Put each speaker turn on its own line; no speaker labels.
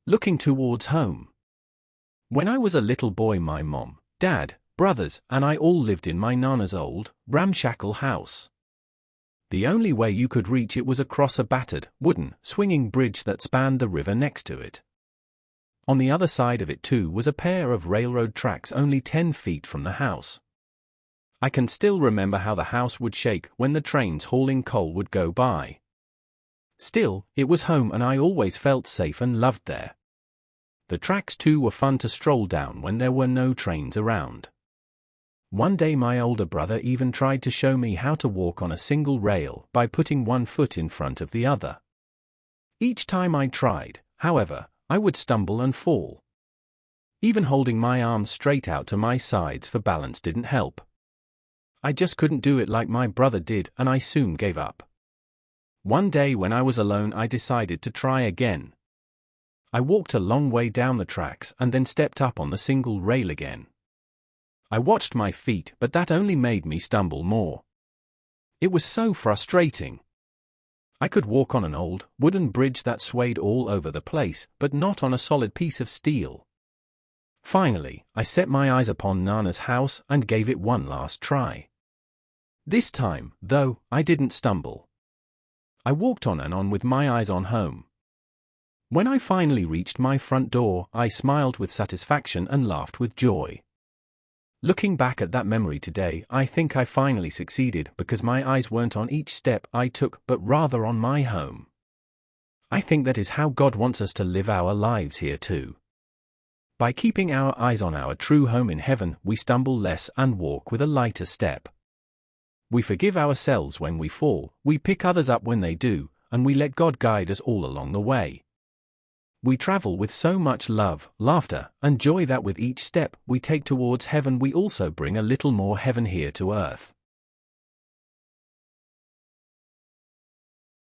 Looking towards home. When I was a little boy, my mom, dad, brothers, and I all lived in my nana's old, ramshackle house. The only way you could reach it was across a battered, wooden, swinging bridge that spanned the river next to it. On the other side of it too was a pair of railroad tracks only 10 feet from the house. I can still remember how the house would shake when the trains hauling coal would go by. Still, it was home and I always felt safe and loved there. The tracks too were fun to stroll down when there were no trains around. One day my older brother even tried to show me how to walk on a single rail by putting one foot in front of the other. Each time I tried, however, I would stumble and fall. Even holding my arms straight out to my sides for balance didn't help. I just couldn't do it like my brother did, and I soon gave up. One day when I was alone, I decided to try again. I walked a long way down the tracks and then stepped up on the single rail again. I watched my feet, but that only made me stumble more. It was so frustrating. I could walk on an old, wooden bridge that swayed all over the place, but not on a solid piece of steel. Finally, I set my eyes upon Nana's house and gave it one last try. This time, though, I didn't stumble. I walked on and on with my eyes on home. When I finally reached my front door, I smiled with satisfaction and laughed with joy. Looking back at that memory today, I think I finally succeeded because my eyes weren't on each step I took, but rather on my home. I think that is how God wants us to live our lives here too. By keeping our eyes on our true home in heaven, we stumble less and walk with a lighter step. We forgive ourselves when we fall, we pick others up when they do, and we let God guide us all along the way. We travel with so much love, laughter, and joy that with each step we take towards heaven we also bring a little more heaven here to earth.